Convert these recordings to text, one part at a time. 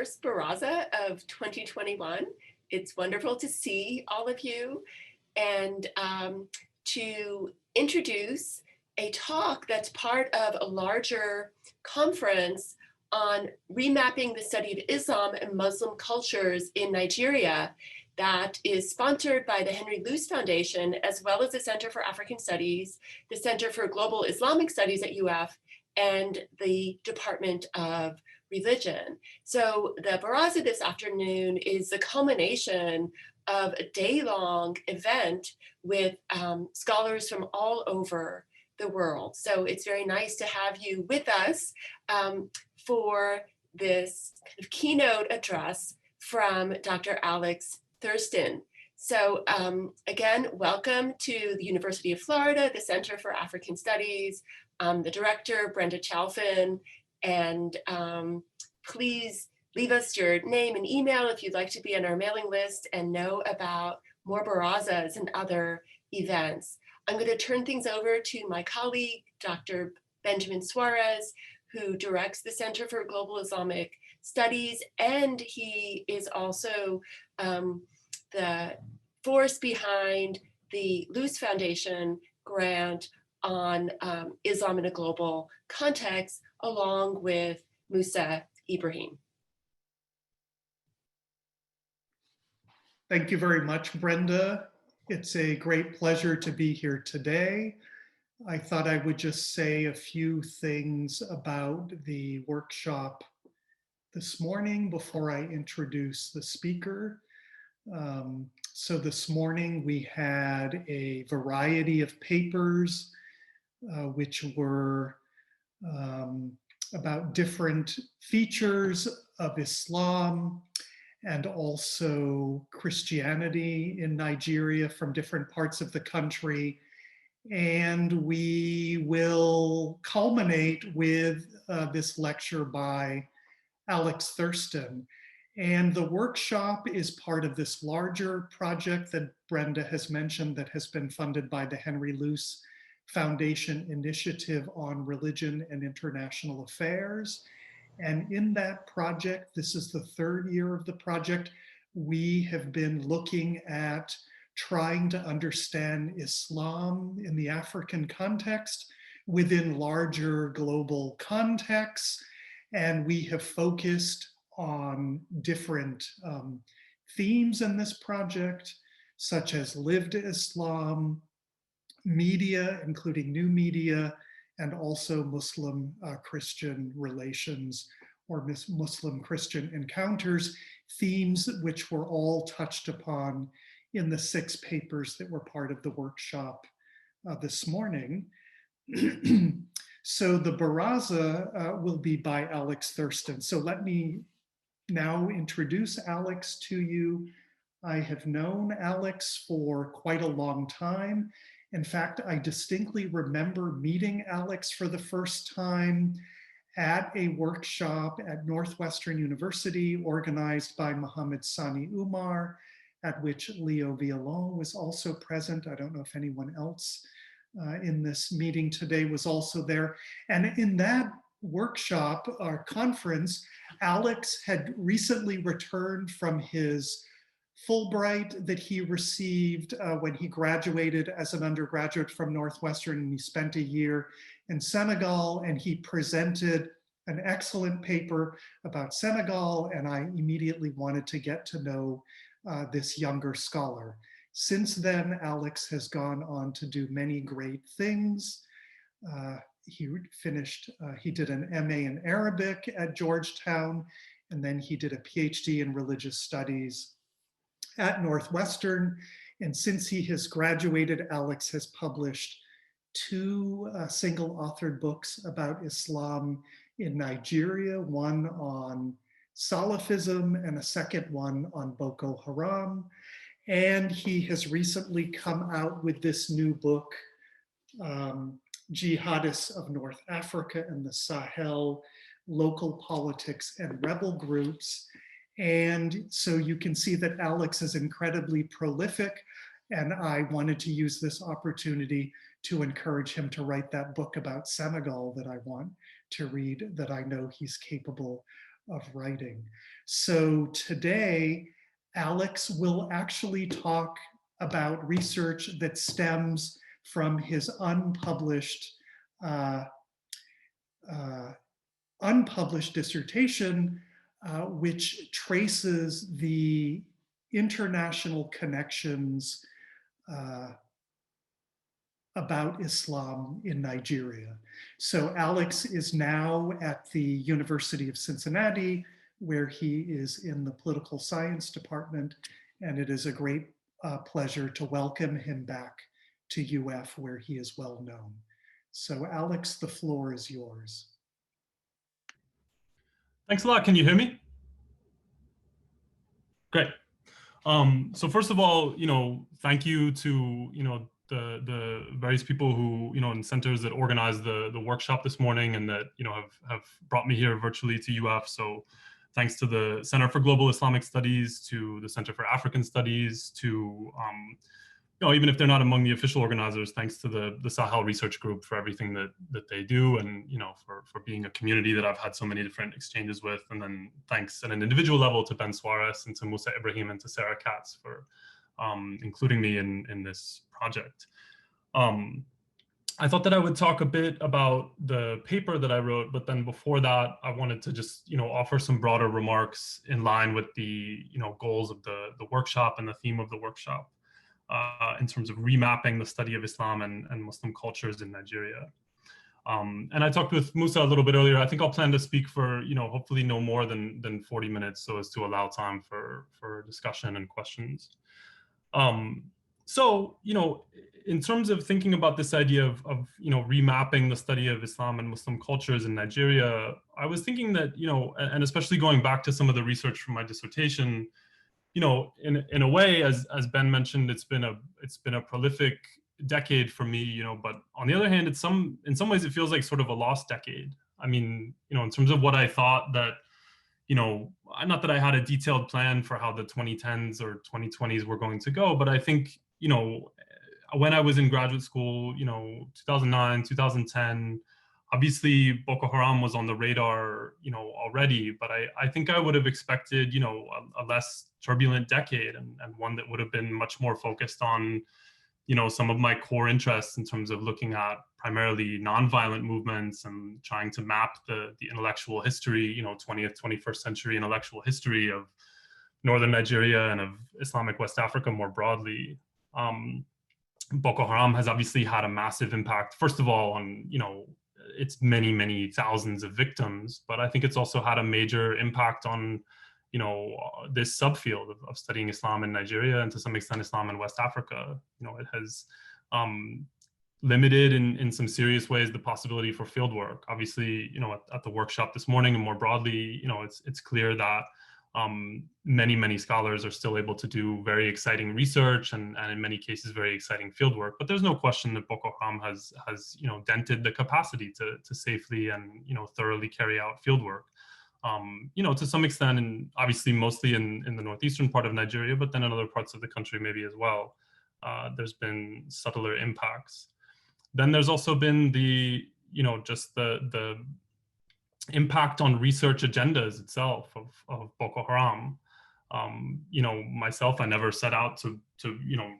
first Baraza of 2021. It's wonderful to see all of you and to introduce a talk that's part of a larger conference on remapping the study of Islam and Muslim cultures in Nigeria that is sponsored by the Henry Luce Foundation, as well as the Center for African Studies, the Center for Global Islamic Studies at UF, and the Department of Religion. So the Baraza this afternoon is the culmination of a day-long event with scholars from all over the world. So it's very nice to have you with us for this kind of keynote address from Dr. Alex Thurston. So again, welcome to the University of Florida, the Center for African Studies, the director, Brenda Chalfin, and please leave us your name and email if you'd like to be on our mailing list and know about more Barazas and other events. I'm going to turn things over to my colleague, Dr. Benjamin Suarez, who directs the Center for Global Islamic Studies, and he is also the force behind the Luce Foundation grant on Islam in a global context, along with Musa Ibrahim. Thank you very much, Brenda. It's a great pleasure to be here today. I thought I would just say a few things about the workshop this morning before I introduce the speaker. So this morning we had a variety of papers which were about different features of Islam and also Christianity in Nigeria from different parts of the country. And we will culminate with this lecture by Alex Thurston. And the workshop is part of this larger project that Brenda has mentioned that has been funded by the Henry Luce Foundation Initiative on Religion and International Affairs. And in that project, this is the third year of the project, we have been looking at trying to understand Islam in the African context within larger global contexts. And we have focused on different themes in this project, such as lived Islam, media, including new media, and also Muslim-Christian relations or Muslim-Christian encounters, themes which were all touched upon in the 6 papers that were part of the workshop this morning. So the Baraza will be by Alex Thurston. So let me now introduce Alex to you. I have known Alex for quite a long time. In fact, I distinctly remember meeting Alex for the first time at a workshop at Northwestern University organized by Muhammad Sani Umar, at which Leo Violon was also present. I don't know if anyone else in this meeting today was also there. And in that workshop or conference, Alex had recently returned from his Fulbright that he received when he graduated as an undergraduate from Northwestern, and he spent a year in Senegal, and he presented an excellent paper about Senegal, and I immediately wanted to get to know this younger scholar. Since then, Alex has gone on to do many great things. He did an MA in Arabic at Georgetown, and then he did a PhD in religious studies at Northwestern. And since he has graduated, Alex has published 2 single-authored books about Islam in Nigeria, one on Salafism and a second one on Boko Haram. And he has recently come out with this new book, Jihadists of North Africa and the Sahel, Local Politics and Rebel Groups. And so you can see that Alex is incredibly prolific, and I wanted to use this opportunity to encourage him to write that book about Senegal that I want to read, that I know he's capable of writing. So today, Alex will actually talk about research that stems from his uh, uh, unpublished dissertation, which traces the international connections uh, about Islam in Nigeria. So Alex is now at the University of Cincinnati, where he is in the political science department, and it is a great pleasure to welcome him back to UF, where he is well known. So Alex, the floor is yours. Thanks a lot. Can you hear me? Great. So first of all, thank you to, the various people who, and centers that organized the workshop this morning and that, have brought me here virtually to UF. So thanks to the Center for Global Islamic Studies, to the Center for African Studies, to, even if they're not among the official organizers, thanks to the Sahel Research Group for everything that they do, and for being a community that I've had so many different exchanges with. And then thanks at an individual level to Ben Suarez and to Musa Ibrahim and to Sarah Katz for including me in this project. I thought that I would talk a bit about the paper that I wrote, but then before that, I wanted to just offer some broader remarks in line with the goals of the workshop and the theme of the workshop. In terms of remapping the study of Islam and Muslim cultures in Nigeria. And I talked with Musa a little bit earlier. I think I'll plan to speak for, hopefully no more than 40 minutes so as to allow time for discussion and questions. So, in terms of thinking about this idea of remapping the study of Islam and Muslim cultures in Nigeria, I was thinking that, and especially going back to some of the research from my dissertation, in a way, as Ben mentioned, it's been a prolific decade for me, but on the other hand, in some ways it feels like sort of a lost decade. I mean, in terms of what I thought that, not that I had a detailed plan for how the 2010s or 2020s were going to go, but I think, when I was in graduate school, 2009, 2010, obviously Boko Haram was on the radar, already, but I think I would have expected, a less turbulent decade and one that would have been much more focused on, some of my core interests in terms of looking at primarily nonviolent movements and trying to map the intellectual history, 20th, 21st century intellectual history of Northern Nigeria and of Islamic West Africa more broadly. Boko Haram has obviously had a massive impact, first of all, on, its many, many thousands of victims, but I think it's also had a major impact on, this subfield of studying Islam in Nigeria and to some extent Islam in West Africa. It has limited in some serious ways the possibility for field work. Obviously, at the workshop this morning and more broadly, it's clear that many, many scholars are still able to do very exciting research and in many cases very exciting field work. But there's no question that Boko Haram has dented the capacity to safely and thoroughly carry out field work. To some extent, and obviously mostly in the northeastern part of Nigeria, but then in other parts of the country maybe as well. There's been subtler impacts. Then there's also been the just the impact on research agendas itself of Boko Haram. Myself, I never set out to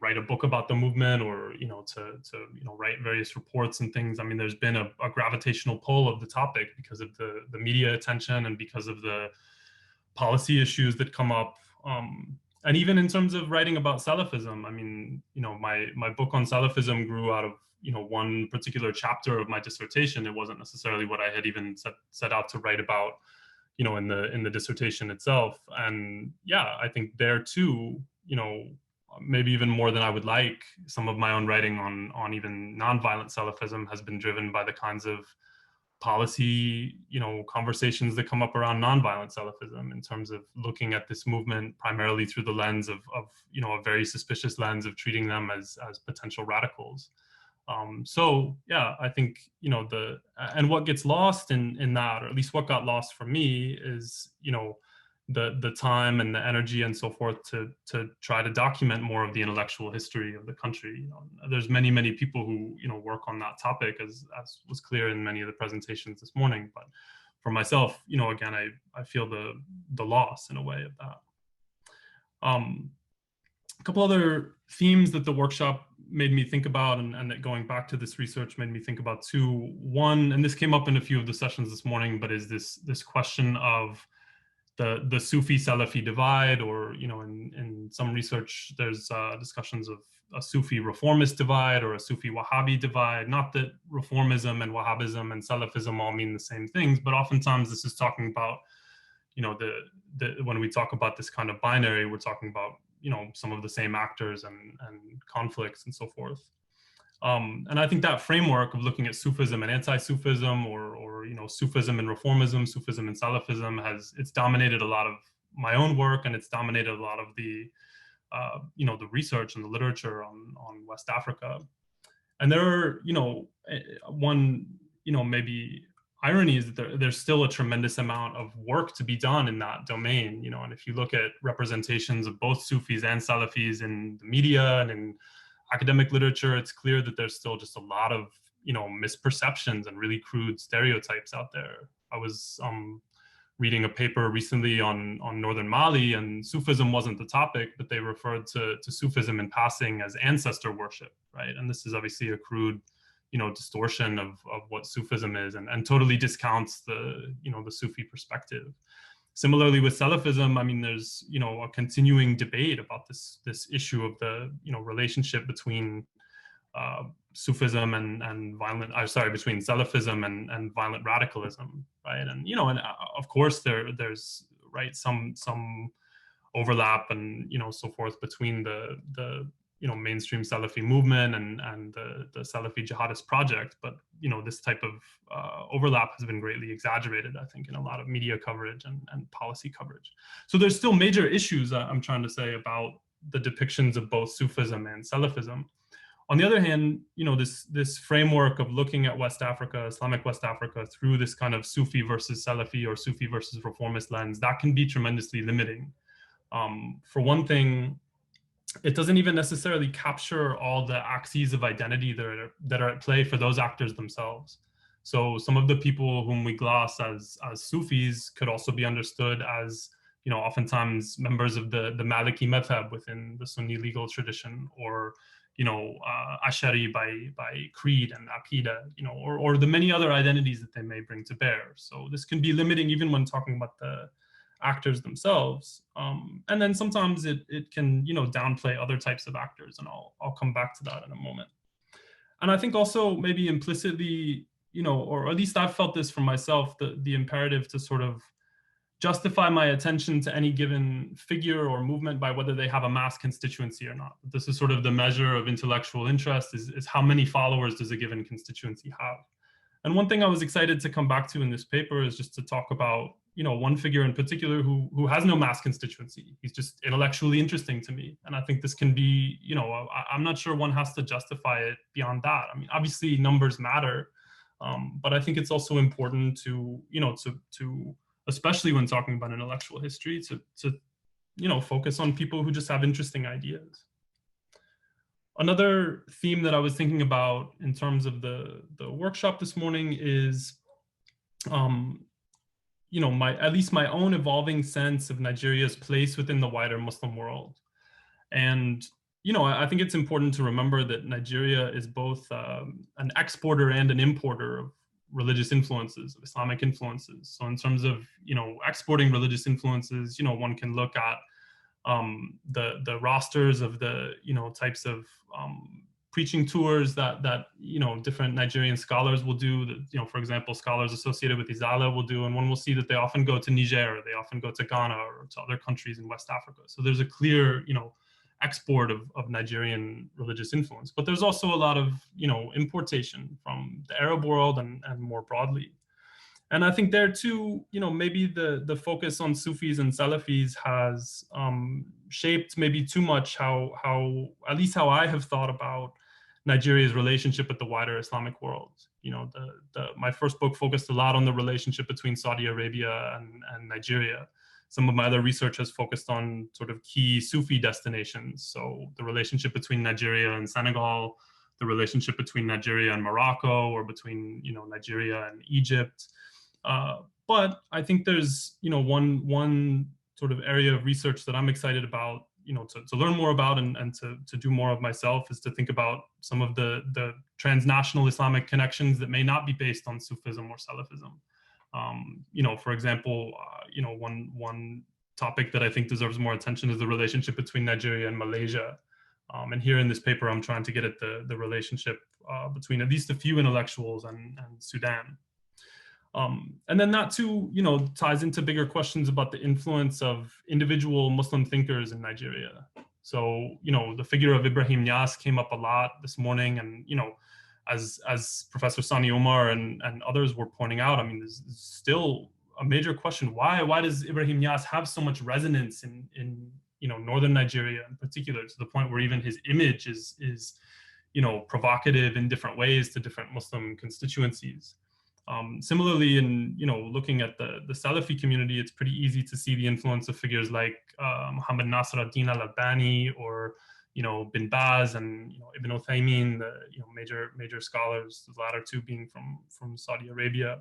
write a book about the movement or to write various reports and things. I mean, there's been a gravitational pull of the topic because of the media attention and because of the policy issues that come up. And even in terms of writing about Salafism, I mean, my book on Salafism grew out of one particular chapter of my dissertation. It wasn't necessarily what I had even set out to write about, in the dissertation itself. And yeah, I think there too, maybe even more than I would like, some of my own writing on even nonviolent Salafism has been driven by the kinds of policy, conversations that come up around nonviolent Salafism in terms of looking at this movement primarily through the lens of a very suspicious lens of treating them as potential radicals. So yeah, I think, and what gets lost in that, or at least what got lost for me is, the time and the energy and so forth to try to document more of the intellectual history of the country. There's many, many people who, work on that topic as was clear in many of the presentations this morning, but for myself, again, I feel the loss in a way of that. A couple other themes that the workshop made me think about, and that going back to this research made me think about too. One, and this came up in a few of the sessions this morning, but is this question of the Sufi Salafi divide, or in some research there's discussions of a Sufi reformist divide or a Sufi Wahhabi divide. Not that reformism and Wahhabism and Salafism all mean the same things, but oftentimes this is talking about when we talk about this kind of binary, we're talking about some of the same actors and conflicts and so forth. And I think that framework of looking at Sufism and anti-Sufism, or Sufism and reformism, Sufism and Salafism, it's dominated a lot of my own work, and it's dominated a lot of the the research and the literature on West Africa. And there are one maybe irony is that there's still a tremendous amount of work to be done in that domain, and if you look at representations of both Sufis and Salafis in the media and in academic literature, it's clear that there's still just a lot of misperceptions and really crude stereotypes out there. I was reading a paper recently on northern Mali, and Sufism wasn't the topic, but they referred to Sufism in passing as ancestor worship, right? And this is obviously a crude distortion of what Sufism is, and totally discounts the the Sufi perspective. Similarly with Salafism, I mean, there's a continuing debate about this issue of the relationship between Sufism and between Salafism and violent radicalism, right? And and of course there's right some overlap and so forth between the mainstream Salafi movement and the Salafi jihadist project, but this type of overlap has been greatly exaggerated, I think, in a lot of media coverage and policy coverage. So there's still major issues, I'm trying to say, about the depictions of both Sufism and Salafism. On the other hand, this framework of looking at West Africa, Islamic West Africa, through this kind of Sufi versus Salafi or Sufi versus reformist lens, that can be tremendously limiting. For one thing, it doesn't even necessarily capture all the axes of identity that are at play for those actors themselves. So some of the people whom we gloss as Sufis could also be understood as, oftentimes members of the Maliki madhab within the Sunni legal tradition, or, Ash'ari by creed and Aqidah, or the many other identities that they may bring to bear. So this can be limiting even when talking about the actors themselves. And then sometimes it can, downplay other types of actors, and I'll come back to that in a moment. And I think also maybe implicitly, or at least I've felt this for myself, the imperative to sort of justify my attention to any given figure or movement by whether they have a mass constituency or not. This is sort of the measure of intellectual interest, is how many followers does a given constituency have. And one thing I was excited to come back to in this paper is just to talk about, one figure in particular who has no mass constituency. He's just intellectually interesting to me. And I think this can be, I'm not sure one has to justify it beyond that. I mean, obviously numbers matter, but I think it's also important to, to especially when talking about intellectual history, to focus on people who just have interesting ideas. Another theme that I was thinking about in terms of the workshop this morning is, at least my own evolving sense of Nigeria's place within the wider Muslim world. And, I think it's important to remember that Nigeria is both an exporter and an importer of religious influences, of Islamic influences. So in terms of, exporting religious influences, one can look at the rosters of the, types of preaching tours that different Nigerian scholars will do, that, for example, scholars associated with Izala will do, and one will see that they often go to Niger, or they often go to Ghana, or to other countries in West Africa. So there's a clear, export of Nigerian religious influence, but there's also a lot of, importation from the Arab world and more broadly. And I think there too, maybe the focus on Sufis and Salafis has shaped maybe too much how at least how I have thought about Nigeria's relationship with the wider Islamic world. My first book focused a lot on the relationship between Saudi Arabia and Nigeria. Some of my other research has focused on sort of key Sufi destinations. So the relationship between Nigeria and Senegal, the relationship between Nigeria and Morocco, or between Nigeria and Egypt. But I think there's, one sort of area of research that I'm excited about, to learn more about and to do more of myself, is to think about some of the transnational Islamic connections that may not be based on Sufism or Salafism. For example, one topic that I think deserves more attention is the relationship between Nigeria and Malaysia. And here in this paper, I'm trying to get at the relationship between at least a few intellectuals and Sudan. And then that too, ties into bigger questions about the influence of individual Muslim thinkers in Nigeria. So, the figure of Ibrahim Niasse came up a lot this morning, and, as Professor Sani Omar and others were pointing out, I mean, there's still a major question. Why does Ibrahim Niasse have so much resonance in northern Nigeria in particular, to the point where even his image is provocative in different ways to different Muslim constituencies? Similarly, in looking at the Salafi community, it's pretty easy to see the influence of figures like Muhammad Nasr ad-Din al-Albani, or Bin Baz and Ibn Uthaymin, the major scholars, the latter two being from Saudi Arabia.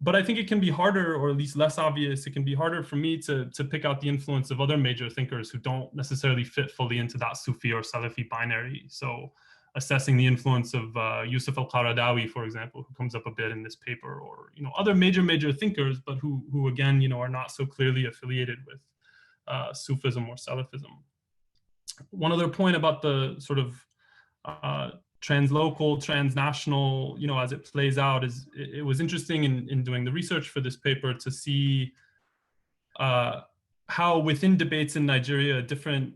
But I think it can be harder, or at least less obvious. It can be harder for me to pick out the influence of other major thinkers who don't necessarily fit fully into that Sufi or Salafi binary. So assessing the influence of Yusuf al-Qaradawi, for example, who comes up a bit in this paper, or other major thinkers, but who again are not so clearly affiliated with Sufism or Salafism. One other point about the sort of translocal, transnational, as it plays out, is it was interesting in doing the research for this paper to see how within debates in Nigeria, different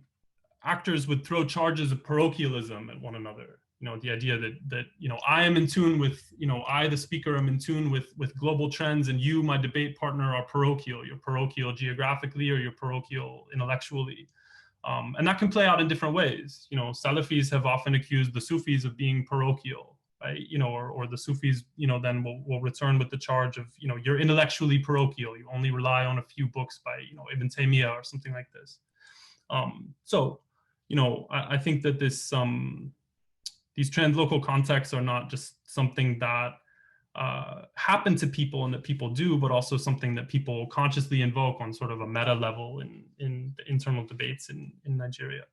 actors would throw charges of parochialism at one another. The idea that I am in tune with, I, the speaker, am in tune with global trends, and you, my debate partner, are parochial. You're parochial geographically, or you're parochial intellectually. And that can play out in different ways. Salafis have often accused the Sufis of being parochial, right? Or the Sufis, then will return with the charge of, you're intellectually parochial. You only rely on a few books by, Ibn Taymiyyah or something like this. So, I think that these translocal contexts are not just something that happen to people and that people do, but also something that people consciously invoke on sort of a meta level in the internal debates in Nigeria.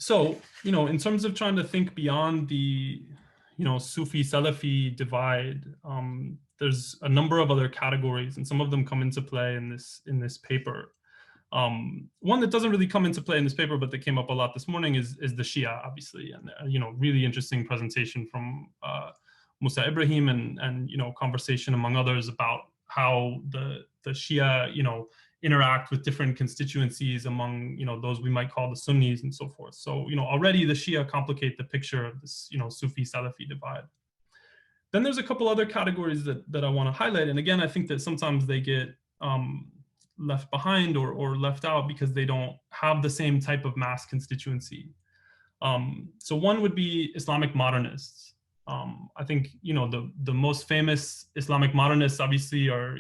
So, in terms of trying to think beyond the, Sufi-Salafi divide, there's a number of other categories, and some of them come into play in this paper. One that doesn't really come into play in this paper, but that came up a lot this morning is the Shia, obviously, and really interesting presentation from Musa Ibrahim and conversation among others about how the Shia interact with different constituencies among those we might call the Sunnis and so forth. So already the Shia complicate the picture of this Sufi Salafi divide. Then there's a couple other categories that I want to highlight, and again I think that sometimes they get left behind or left out because they don't have the same type of mass constituency. So one would be Islamic Modernists. I think the most famous Islamic Modernists obviously are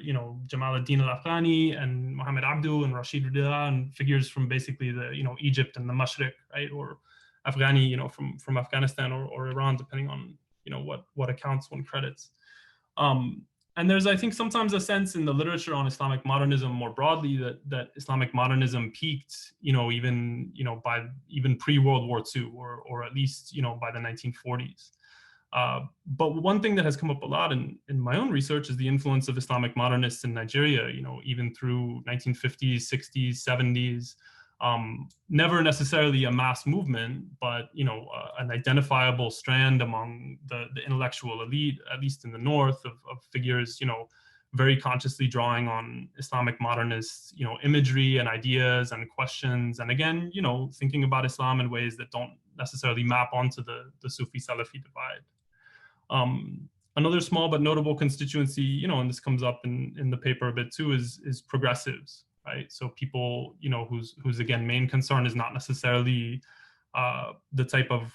Jamal ad-Din al-Afghani and Muhammad Abdu and Rashid Rida, and figures from basically the Egypt and the Mashriq, right, or Afghani from Afghanistan or Iran, depending on what accounts one credits. And there's, I think, sometimes a sense in the literature on Islamic modernism more broadly that Islamic modernism peaked, even pre-World War II, or at least, by the 1940s. But one thing that has come up a lot in my own research is the influence of Islamic modernists in Nigeria, even through 1950s, 60s, 70s. Never necessarily a mass movement, but an identifiable strand among the intellectual elite, at least in the north, of figures very consciously drawing on Islamic modernist imagery and ideas and questions, and again thinking about Islam in ways that don't necessarily map onto the Sufi Salafi divide. Another small but notable constituency, and this comes up in the paper a bit too, is progressives. Right, so people, whose again main concern is not necessarily the type of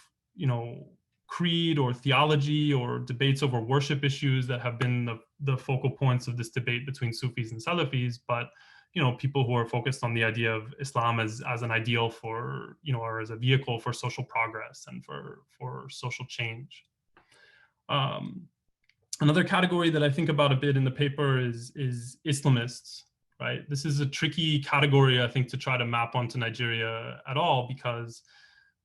creed or theology or debates over worship issues that have been the focal points of this debate between Sufis and Salafis, but people who are focused on the idea of Islam as an ideal for or as a vehicle for social progress and for social change. Another category that I think about a bit in the paper is Islamists, right? This is a tricky category, I think, to try to map onto Nigeria at all, because,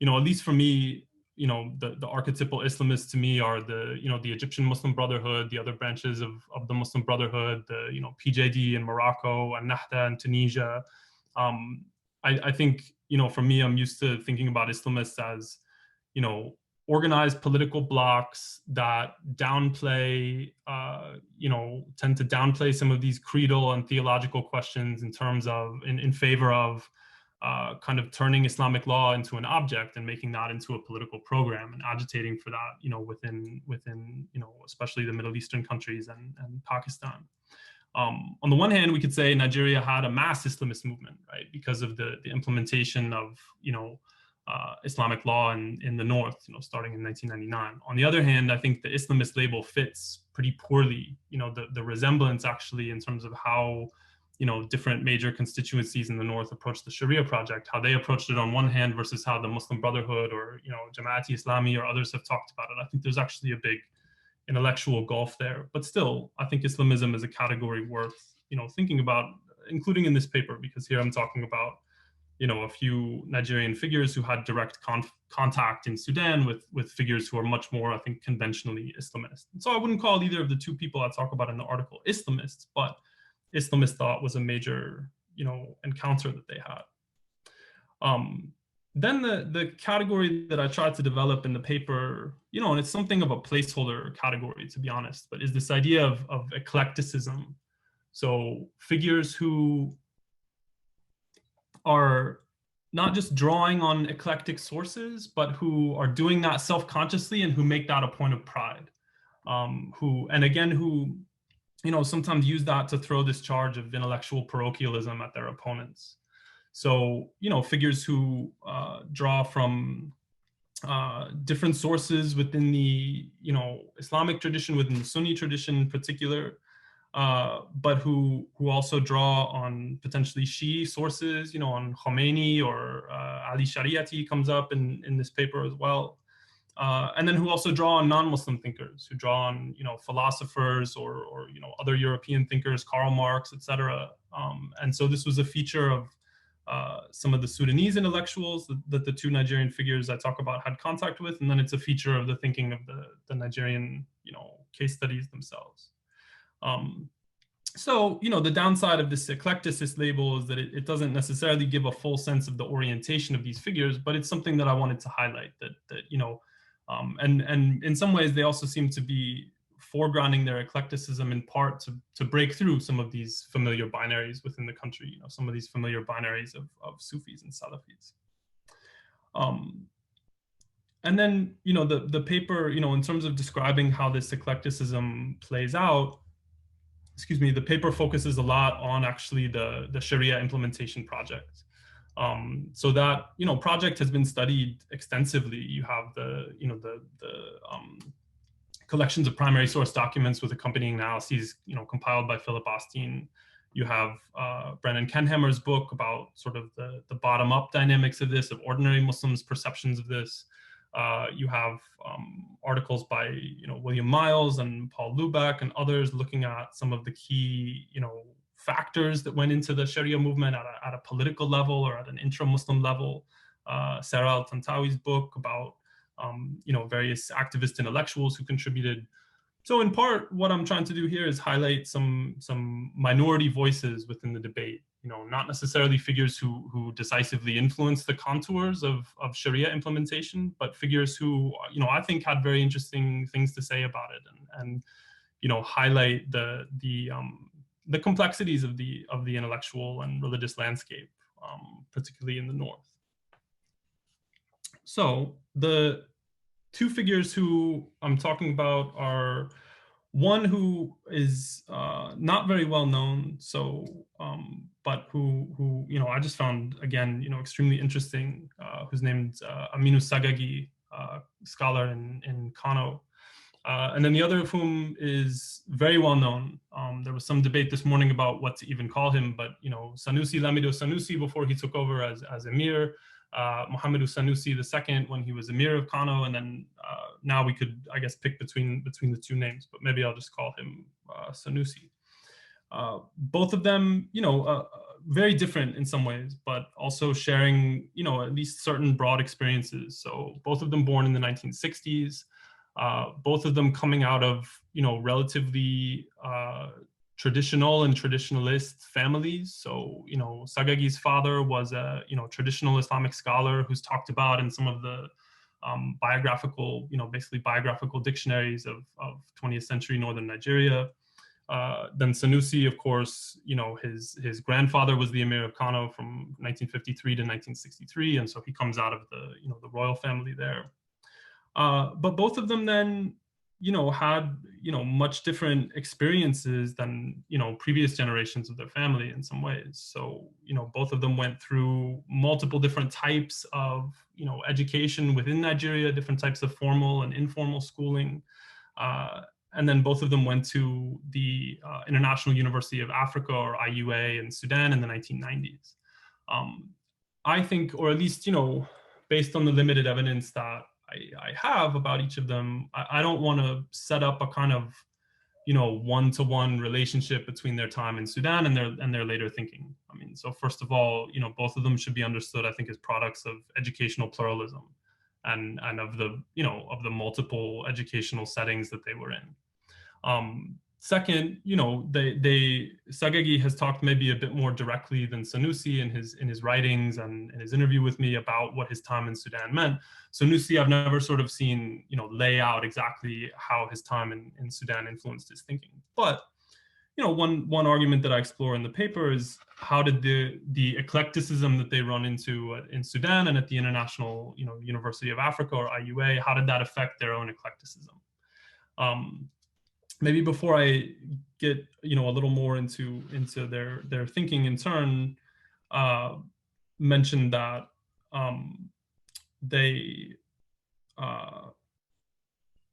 at least for me, the archetypal Islamists to me are the Egyptian Muslim Brotherhood, the other branches of the Muslim Brotherhood, the, PJD in Morocco and Nahda in Tunisia. I think, for me, I'm used to thinking about Islamists as, organized political blocs that downplay, tend to downplay some of these creedal and theological questions in terms of, in favor of kind of turning Islamic law into an object and making that into a political program and agitating for that, within, especially the Middle Eastern countries and Pakistan. On the one hand, we could say Nigeria had a mass Islamist movement, right, because of the implementation of, Islamic law in the north, starting in 1999. On the other hand, I think the Islamist label fits pretty poorly, the resemblance actually in terms of how, different major constituencies in the north approached the Sharia project, how they approached it on one hand versus how the Muslim Brotherhood or, Jamaat Islami or others have talked about it. I think there's actually a big intellectual gulf there, but still, I think Islamism is a category worth, thinking about, including in this paper, because here I'm talking about, a few Nigerian figures who had direct contact in Sudan with figures who are much more, I think, conventionally Islamist. And so I wouldn't call either of the two people I talk about in the article Islamists, but Islamist thought was a major, encounter that they had. Then the category that I tried to develop in the paper, and it's something of a placeholder category, to be honest, but is this idea of eclecticism. So figures who are not just drawing on eclectic sources, but who are doing that self-consciously and who make that a point of pride. Who sometimes use that to throw this charge of intellectual parochialism at their opponents. So, figures who draw from different sources within the, Islamic tradition, within the Sunni tradition in particular, but who also draw on potentially Shia sources, on Khomeini or Ali Shariati comes up in this paper as well. And then who also draw on non-Muslim thinkers, who draw on, philosophers or other European thinkers, Karl Marx, etc. And so this was a feature of some of the Sudanese intellectuals that the two Nigerian figures I talk about had contact with, and then it's a feature of the thinking of the Nigerian, case studies themselves. So, the downside of this eclecticist label is that it doesn't necessarily give a full sense of the orientation of these figures, but it's something that I wanted to highlight and in some ways they also seem to be foregrounding their eclecticism in part to break through some of these familiar binaries within the country, some of these familiar binaries of Sufis and Salafis. And then, the paper, in terms of describing how this eclecticism plays out, the paper focuses a lot on actually the Sharia implementation project. So that, project has been studied extensively. You have the collections of primary source documents with accompanying analyses, compiled by Philip Austin. You have Brennan Kenhammer's book about sort of the bottom-up dynamics of this, of ordinary Muslims' perceptions of this. You have articles by William Miles and Paul Lubeck and others looking at some of the key factors that went into the Sharia movement at a political level or at an intra-Muslim level. Sarah Al-Tantawi's book about various activist intellectuals who contributed. So in part, what I'm trying to do here is highlight some minority voices within the debate. Not necessarily figures who decisively influence the contours of Sharia implementation, but figures who, I think had very interesting things to say about it and highlight the complexities of the intellectual and religious landscape, particularly in the North. So the two figures who I'm talking about are one who is not very well known, but who I just found, again, extremely interesting, who's named Aminu Sagagi, scholar in Kano. And then the other of whom is very well known. There was some debate this morning about what to even call him, but Sanusi, Lamido Sanusi, before he took over as emir, Muhammadu Sanusi II when he was Emir of Kano, and then now we could, I guess, pick between the two names, but maybe I'll just call him Sanusi. Both of them, very different in some ways, but also sharing, at least certain broad experiences. So both of them born in the 1960s, both of them coming out of, relatively traditional and traditionalist families. So, Sagagi's father was a, traditional Islamic scholar who's talked about in some of the biographical, basically biographical dictionaries of 20th century Northern Nigeria. Then Sanusi, of course, his grandfather was the Emir of Kano from 1953 to 1963. And so he comes out of the royal family there. But both of them then, had, much different experiences than, previous generations of their family in some ways. So, both of them went through multiple different types of, education within Nigeria, different types of formal and informal schooling. And then both of them went to the International University of Africa, or IUA, in Sudan in the 1990s. I think, or at least, based on the limited evidence that I have about each of them, I don't want to set up a kind of, one-to-one relationship between their time in Sudan and their later thinking. I mean, so first of all, both of them should be understood, I think, as products of educational pluralism and of the, of the multiple educational settings that they were in. Second, Sagagi has talked maybe a bit more directly than Sanusi in his writings and in his interview with me about what his time in Sudan meant. Sanusi, I've never sort of seen, lay out exactly how his time in Sudan influenced his thinking. But, one argument that I explore in the paper is how did the eclecticism that they run into in Sudan and at the International, University of Africa, or IUA, how did that affect their own eclecticism? Maybe before I get a little more into their thinking in turn, mention that they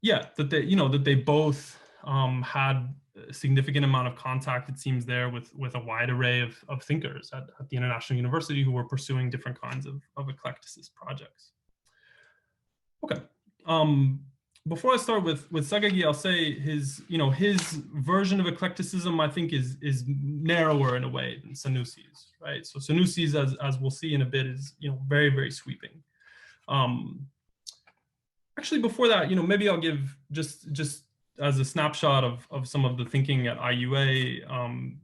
that they both had a significant amount of contact, it seems, there with a wide array of thinkers at the International University who were pursuing different kinds of eclecticist projects. Okay. Before I start with Sagagi, I'll say his version of eclecticism, I think, is narrower in a way than Sanusi's, right? So Sanusi's, as we'll see in a bit, is very, very sweeping. Actually, before that, maybe I'll give just as a snapshot of some of the thinking at IUA,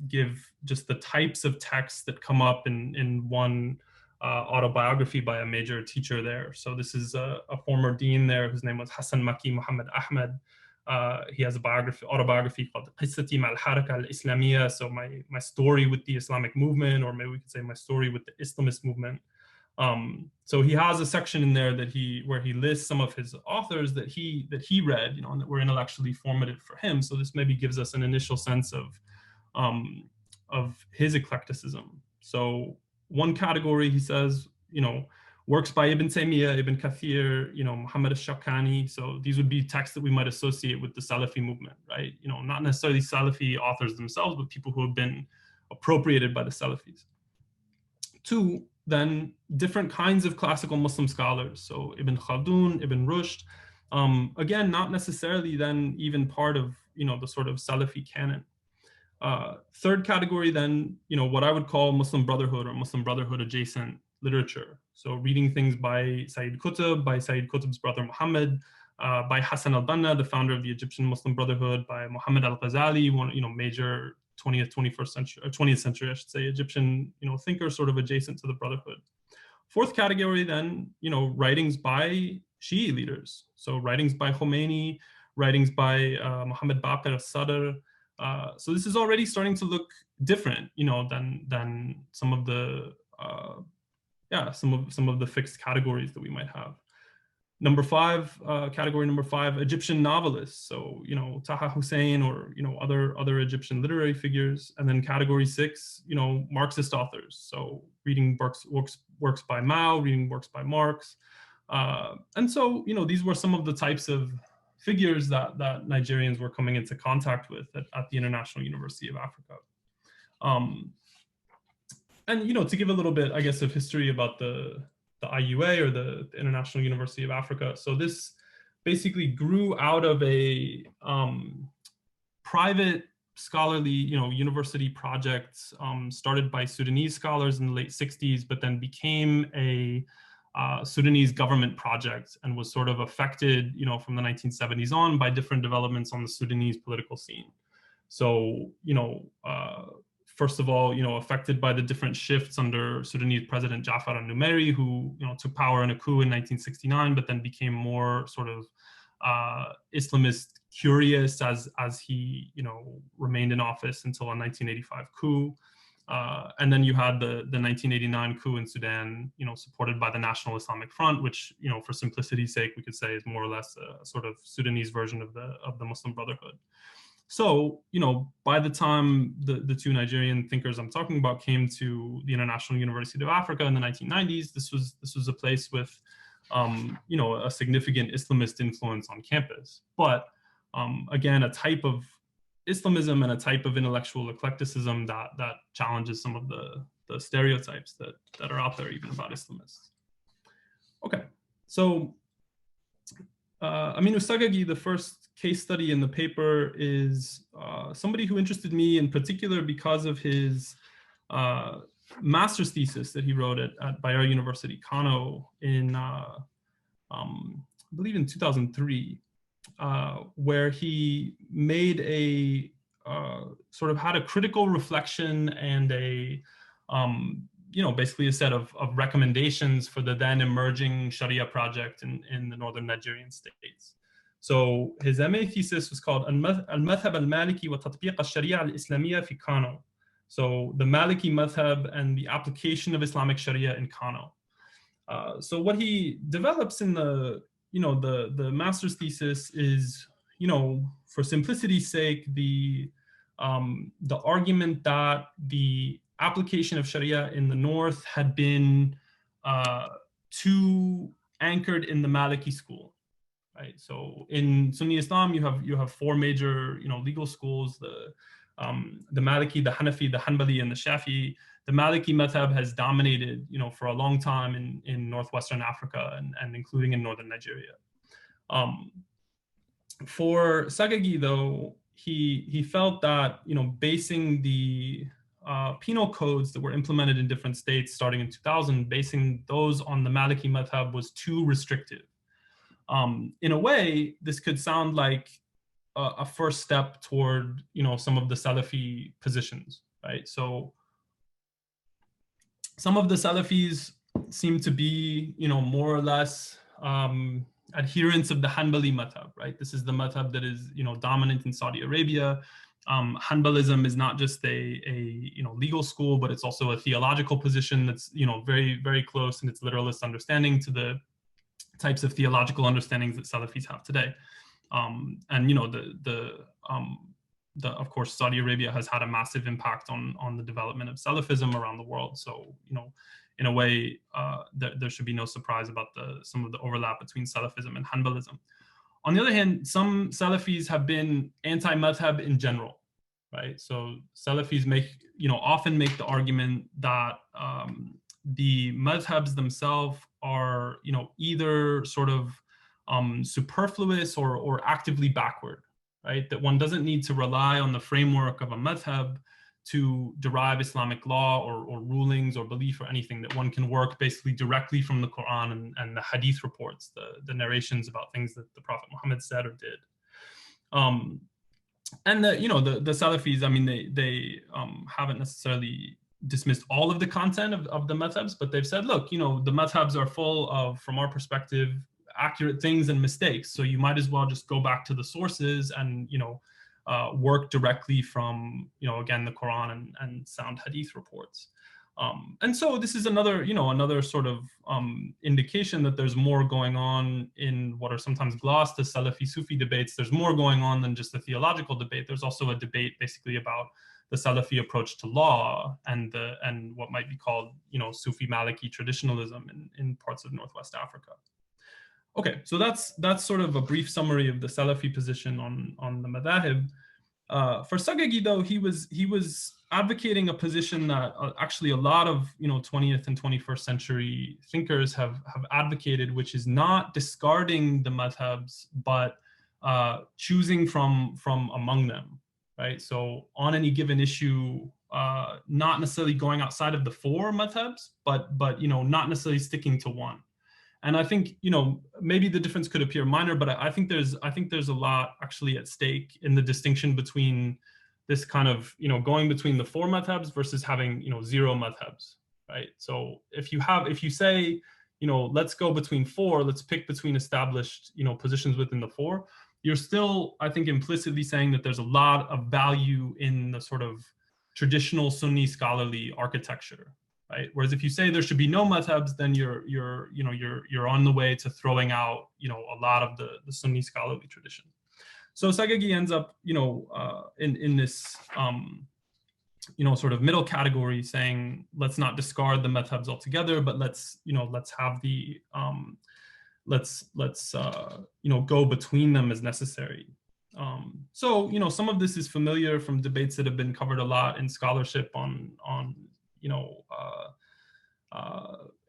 give just the types of texts that come up in one autobiography by a major teacher there. So this is a former dean there whose name was Hassan Maki Muhammad Ahmed. He has autobiography called Qissati Ma'al Haraka Al-Islamiyya, so my story with the Islamic movement, or maybe we could say my story with the Islamist movement. So he has a section in there where he lists some of his authors that he read, and that were intellectually formative for him. So this maybe gives us an initial sense of his eclecticism. So one category, he says, works by Ibn Taymiyyah, Ibn Kathir, Muhammad al-Shawkani. So these would be texts that we might associate with the Salafi movement, right? Not necessarily Salafi authors themselves, but people who have been appropriated by the Salafis. Two, then different kinds of classical Muslim scholars. So Ibn Khaldun, Ibn Rushd, again, not necessarily then even part of, the sort of Salafi canon. Third category then, what I would call Muslim Brotherhood or Muslim Brotherhood adjacent literature. So reading things by Sayyid Qutb, by Sayyid Qutb's brother Muhammad, by Hassan al-Banna, the founder of the Egyptian Muslim Brotherhood, by Muhammad al-Ghazali, one major 20th century, I should say, Egyptian thinker, sort of adjacent to the Brotherhood. Fourth category then, writings by Shi'i leaders. So writings by Khomeini, writings by Muhammad Baqir al-Sadr. So this is already starting to look different, than some of the some of the fixed categories that we might have. Category number five, Egyptian novelists. So Taha Hussein or other Egyptian literary figures. And then category six, Marxist authors. So reading works by Mao, reading works by Marx. And so these were some of the types of figures that Nigerians were coming into contact with at the International University of Africa. And to give a little bit, I guess, of history about the IUA, or the International University of Africa. So this basically grew out of a private scholarly, university project started by Sudanese scholars in the late 60s, but then became a Sudanese government project and was sort of affected, from the 1970s on by different developments on the Sudanese political scene. So, first of all, affected by the different shifts under Sudanese President Jafar al-Numeri, who, took power in a coup in 1969, but then became more sort of Islamist curious as he, remained in office until a 1985 coup. And then you had the 1989 coup in Sudan, supported by the National Islamic Front, which, for simplicity's sake, we could say is more or less a sort of Sudanese version of the Muslim Brotherhood. So, by the time the two Nigerian thinkers I'm talking about came to the International University of Africa in the 1990s, this was a place with, a significant Islamist influence on campus. But again, a type of Islamism and a type of intellectual eclecticism that challenges some of the stereotypes that are out there even about Islamists. Okay, so Aminu Sagagi, the first case study in the paper, is somebody who interested me in particular because of his master's thesis that he wrote at Bayero University, Kano, in I believe in 2003, where he made a sort of had a critical reflection and a basically a set of recommendations for the then emerging Sharia project in the northern Nigerian states. So his MA thesis was called Al-Madhhab al-Maliki wa Tatbiq al-Sharia al-Islamiyya fi Kano. So the Maliki madhhab and the application of Islamic Sharia in Kano. So what he develops in the master's thesis is, for simplicity's sake, the argument that the application of Sharia in the north had been too anchored in the Maliki school, right? So in Sunni Islam, you have four major legal schools: the Maliki, the Hanafi, the Hanbali, and the Shafi'i. The Maliki madhab has dominated, for a long time in northwestern Africa and including in northern Nigeria. For Sagagi, though, he felt that basing the penal codes that were implemented in different states starting in 2000, basing those on the Maliki madhab was too restrictive. In a way, this could sound like a first step toward some of the Salafi positions, right? So some of the Salafis seem to be more or less adherents of the Hanbali madhab, right? This is the madhab that is dominant in Saudi Arabia. Hanbalism is not just a legal school, but it's also a theological position that's very, very close in its literalist understanding to the types of theological understandings that Salafis have today. Of course, Saudi Arabia has had a massive impact on the development of Salafism around the world. So in a way, there should be no surprise about some of the overlap between Salafism and Hanbalism. On the other hand, some Salafis have been anti-madhab in general, right? So Salafis often make the argument that the madhabs themselves are, either sort of superfluous or actively backward, right? That one doesn't need to rely on the framework of a madhab to derive Islamic law or rulings or belief or anything, that one can work basically directly from the Quran and the hadith reports, the narrations about things that the Prophet Muhammad said or did. And the Salafis, I mean, they haven't necessarily dismissed all of the content of the madhabs, but they've said, look, the madhabs are full of, from our perspective, accurate things and mistakes. So you might as well just go back to the sources and, work directly from, again, the Quran and sound hadith reports. And so this is another sort of indication that there's more going on in what are sometimes glossed as Salafi-Sufi debates. There's more going on than just the theological debate. There's also a debate basically about the Salafi approach to law and what might be called, Sufi Maliki traditionalism in parts of Northwest Africa. Okay, so that's sort of a brief summary of the Salafi position on the madhahib. For Sagagi, though, he was advocating a position that actually a lot of 20th and 21st century thinkers have advocated, which is not discarding the madhabs, but choosing from among them, right? So on any given issue, not necessarily going outside of the four madhabs, but not necessarily sticking to one. And I think maybe the difference could appear minor, but I think there's a lot actually at stake in the distinction between this kind of going between the four madhabs versus having zero madhabs, right? So if you say let's go between four, let's pick between established positions within the four, you're still, I think, implicitly saying that there's a lot of value in the sort of traditional Sunni scholarly architecture, right? Whereas if you say there should be no madhabs, then you're on the way to throwing out a lot of the Sunni scholarly tradition. So Sagagi ends up in this sort of middle category, saying let's not discard the madhabs altogether, but let's have the let's go between them as necessary. So some of this is familiar from debates that have been covered a lot in scholarship on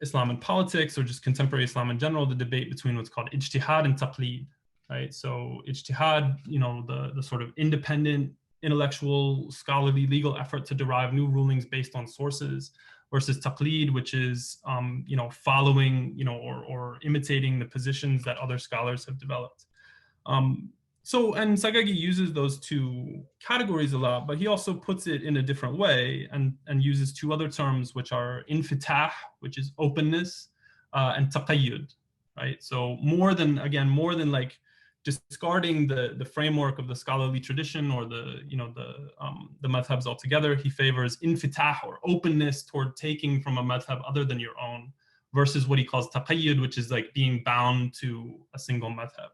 Islam and politics, or just contemporary Islam in general, the debate between what's called ijtihad and taqlid, right? So ijtihad, the sort of independent, intellectual, scholarly, legal effort to derive new rulings based on sources, versus taqlid, which is following or imitating the positions that other scholars have developed. And Sagagi uses those two categories a lot, but he also puts it in a different way and uses two other terms, which are infitah, which is openness, and taqayyud, right? So more than like discarding the framework of the scholarly tradition or the madhabs altogether, he favors infitah, or openness toward taking from a madhab other than your own, versus what he calls taqayyud, which is like being bound to a single madhab.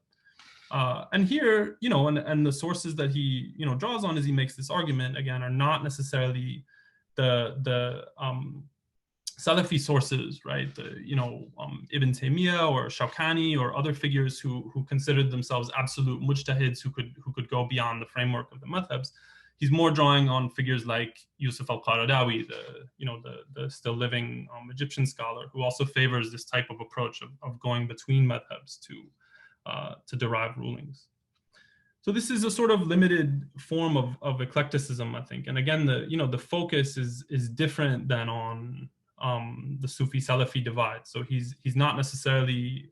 And here, and the sources that he, draws on as he makes this argument, again, are not necessarily the Salafi sources, right? Ibn Taymiyyah or Shawkani or other figures who considered themselves absolute mujtahids who could go beyond the framework of the madhabs. He's more drawing on figures like Yusuf al-Qaradawi, the still living Egyptian scholar, who also favors this type of approach of going between madhabs to derive rulings. So this is a sort of limited form of eclecticism, I think. And again, the focus is different than on the Sufi Salafi divide. So he's not necessarily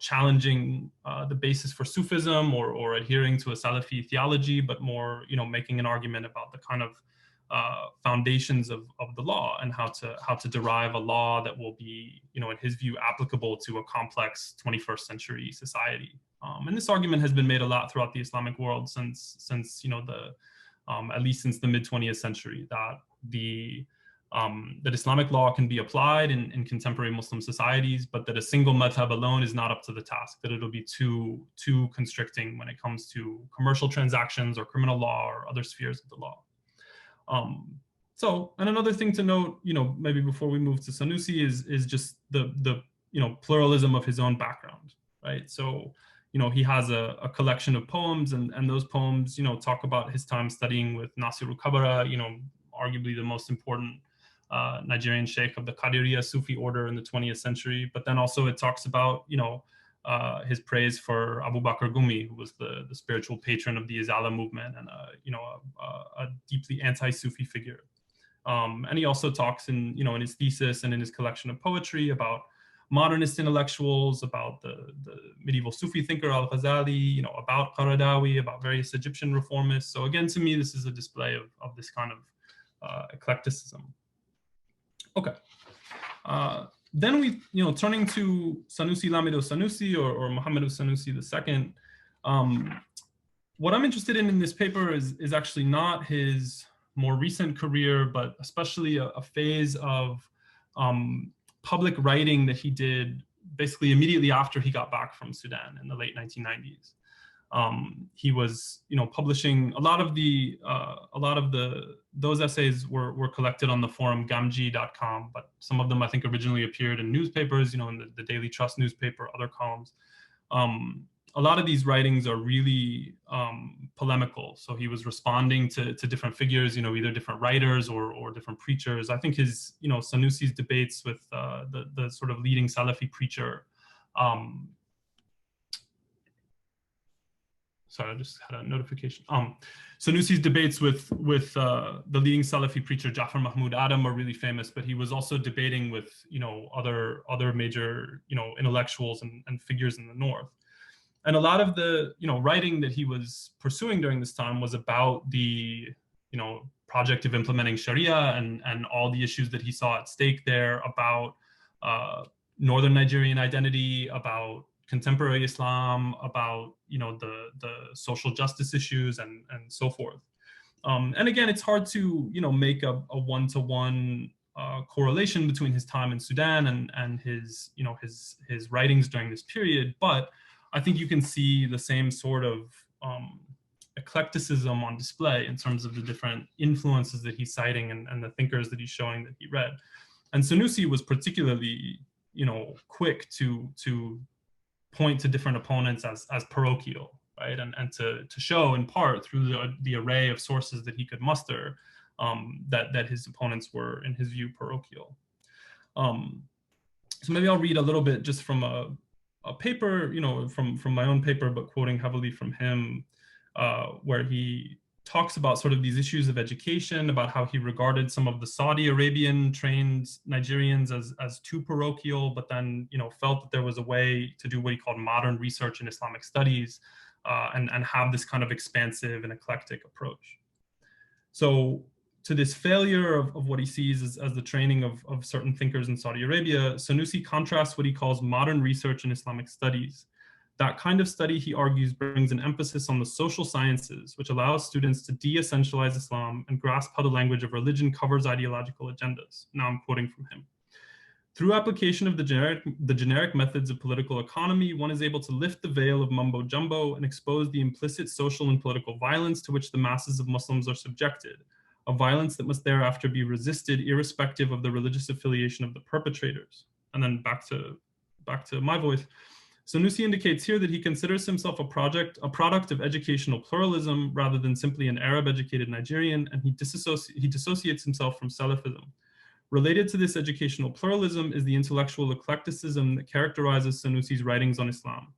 challenging the basis for Sufism or adhering to a Salafi theology, but more making an argument about the kind of foundations of the law and how to derive a law that will be, in his view, applicable to a complex 21st century society. And this argument has been made a lot throughout the Islamic world since at least since the mid 20th century, that Islamic law can be applied in contemporary Muslim societies, but that a single madhab alone is not up to the task, that it'll be too constricting when it comes to commercial transactions or criminal law or other spheres of the law. And another thing to note, maybe before we move to Sanusi, is just the pluralism of his own background, right? So, he has a collection of poems, and those poems, talk about his time studying with Nasiru Kabara, arguably the most important Nigerian sheikh of the Qadiriyya Sufi order in the 20th century. But then also it talks about, his praise for Abu Bakr Gumi, who was the spiritual patron of the Izala movement and a deeply anti-Sufi figure. And he also talks in his thesis and in his collection of poetry about modernist intellectuals, about the medieval Sufi thinker Al-Ghazali, about Qaradawi, about various Egyptian reformists. So again, to me, this is a display of this kind of eclecticism. Okay. Then we, turning to Sanusi Lamido Sanusi or Muhammadu Sanusi II, what I'm interested in this paper is actually not his more recent career, but especially a phase of public writing that he did basically immediately after he got back from Sudan in the late 1990s. He was, publishing a lot of those essays were collected on the forum gamji.com, but some of them I think originally appeared in newspapers, in the Daily Trust newspaper, other columns. a lot of these writings are really polemical. So he was responding to different figures, either different writers or different preachers. I think his, Sanusi's debates with the sort of leading Salafi preacher. Sorry, I just had a notification. Sanusi's debates with the leading Salafi preacher Jafar Mahmoud Adam are really famous, but he was also debating with other major intellectuals and figures in the north. And a lot of the writing that he was pursuing during this time was about the project of implementing Sharia and all the issues that he saw at stake there, about northern Nigerian identity, about contemporary Islam, about the social justice issues and so forth. And again, it's hard to make a one-to-one correlation between his time in Sudan and his his writings during this period, but I think you can see the same sort of eclecticism on display in terms of the different influences that he's citing and the thinkers that he's showing that he read. And Sanusi was particularly quick to point to different opponents as parochial, right? And to show in part through the array of sources that he could muster that his opponents were, in his view, parochial. So maybe I'll read a little bit just from a paper, from my own paper, but quoting heavily from him, where he talks about sort of these issues of education, about how he regarded some of the Saudi Arabian trained Nigerians as too parochial, but then felt that there was a way to do what he called modern research in Islamic studies, and have this kind of expansive and eclectic approach. So to this failure of what he sees as the training of certain thinkers in Saudi Arabia, Sanusi contrasts what he calls modern research in Islamic studies. That kind of study, he argues, brings an emphasis on the social sciences, which allows students to de-essentialize Islam and grasp how the language of religion covers ideological agendas. Now I'm quoting from him. Through application of the generic methods of political economy, one is able to lift the veil of mumbo jumbo and expose the implicit social and political violence to which the masses of Muslims are subjected, a violence that must thereafter be resisted irrespective of the religious affiliation of the perpetrators. And then back to my voice. Sanusi indicates here that he considers himself a product of educational pluralism rather than simply an Arab-educated Nigerian, and he dissociates himself from Salafism. Related to this educational pluralism is the intellectual eclecticism that characterizes Sanusi's writings on Islam.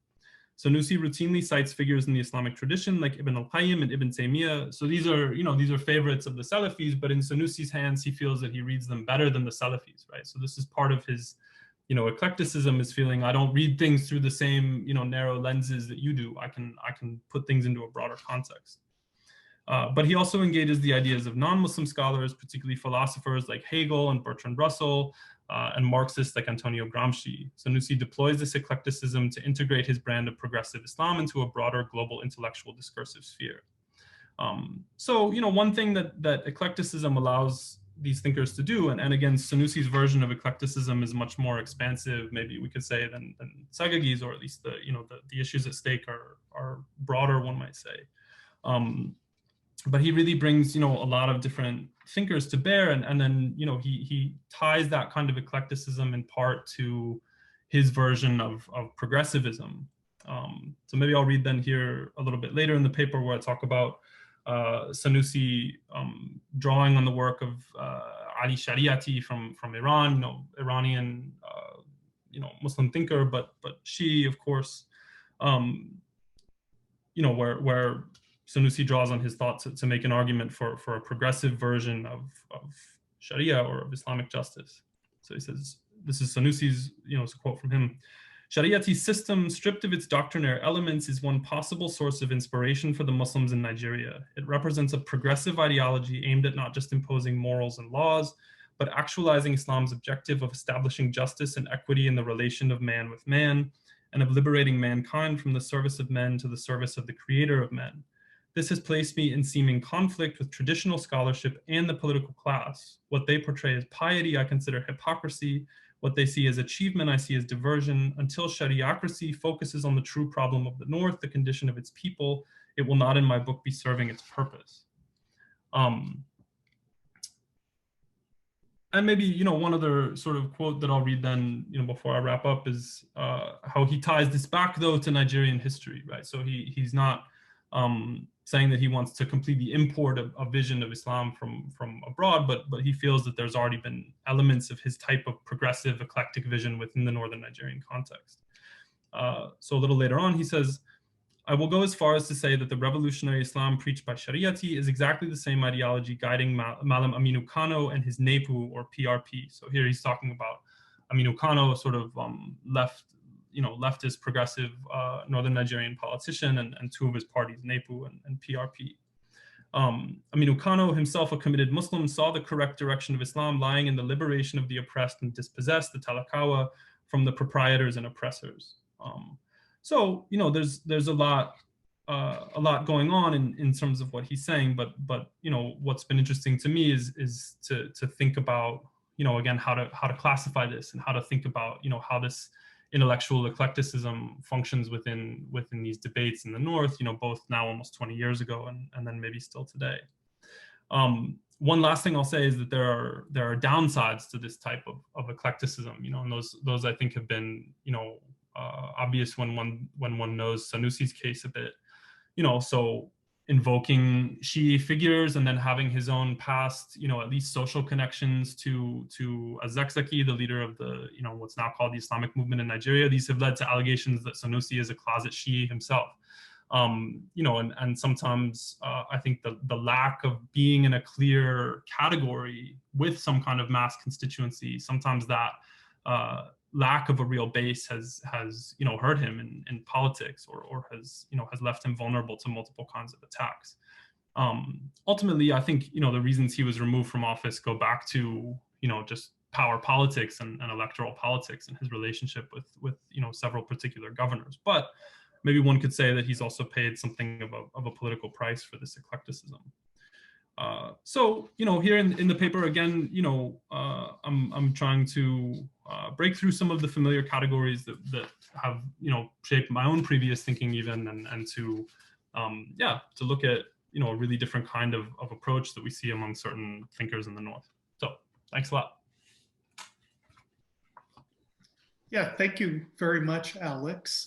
Sanusi routinely cites figures in the Islamic tradition like Ibn al-Qayyim and Ibn Taymiyyah. So these are favorites of the Salafis, but in Sanusi's hands, he feels that he reads them better than the Salafis, right? So this is part of his eclecticism, is feeling I don't read things through the same narrow lenses that you do. I can put things into a broader context. But he also engages the ideas of non-Muslim scholars, particularly philosophers like Hegel and Bertrand Russell, and Marxists like Antonio Gramsci. Sanusi deploys this eclecticism to integrate his brand of progressive Islam into a broader global intellectual discursive sphere. So one thing that eclecticism allows these thinkers to do, and again, Sanusi's version of eclecticism is much more expansive, maybe we could say, than Sagagi's, or at least the issues at stake are broader, one might say. But he really brings a lot of different thinkers to bear, and then he ties that kind of eclecticism in part to his version of progressivism. So maybe I'll read then here a little bit later in the paper where I talk about Sanusi drawing on the work of Ali Shariati from Iran, Iranian Muslim thinker, but she, of course, where Sanusi draws on his thoughts to make an argument for a progressive version of Sharia or of Islamic justice. So he says, this is Sanusi's, it's a quote from him. Shariati's system, stripped of its doctrinaire elements, is one possible source of inspiration for the Muslims in Nigeria. It represents a progressive ideology aimed at not just imposing morals and laws, but actualizing Islam's objective of establishing justice and equity in the relation of man with man, and of liberating mankind from the service of men to the service of the creator of men. This has placed me in seeming conflict with traditional scholarship and the political class. What they portray as piety, I consider hypocrisy. What they see as achievement, I see as diversion. Until Shariacracy focuses on the true problem of the North, the condition of its people, it will not in my book be serving its purpose. And maybe, one other sort of quote that I'll read then, before I wrap up is how he ties this back though to Nigerian history, right? So he's not saying that he wants to completely import a vision of Islam from abroad, but he feels that there's already been elements of his type of progressive eclectic vision within the northern Nigerian context. So a little later on, he says, I will go as far as to say that the revolutionary Islam preached by Shariati is exactly the same ideology guiding Malam Aminu Kano and his NEPU or PRP. So here he's talking about Aminu Kano, sort of leftist progressive northern Nigerian politician, and two of his parties, NEPU and PRP. Aminu Kano, himself a committed Muslim, saw the correct direction of Islam lying in the liberation of the oppressed and dispossessed, the Talakawa, from the proprietors and oppressors. So there's a lot going on in terms of what he's saying, but what's been interesting to me is to think about again how to classify this and how to think about how this intellectual eclecticism functions within these debates in the North, both now almost 20 years ago and then maybe still today. One last thing I'll say is that there are downsides to this type of eclecticism, and those I think have been obvious when one knows Sanusi's case a bit, so invoking Shi'i figures and then having his own past, at least social connections to Azekzaki, the leader of the, what's now called the Islamic movement in Nigeria. These have led to allegations that Sanusi is a closet Shi'i himself. And sometimes I think the lack of being in a clear category with some kind of mass constituency, sometimes that lack of a real base has hurt him in politics or has left him vulnerable to multiple kinds of attacks. Ultimately, I think the reasons he was removed from office go back to just power politics and electoral politics and his relationship with several particular governors. But maybe one could say that he's also paid something of a political price for this eclecticism. So here in the paper again, I'm trying to break through some of the familiar categories that have shaped my own previous thinking even, and to look at a really different kind of approach that we see among certain thinkers in the North. So thanks a lot. Yeah, thank you very much, Alex.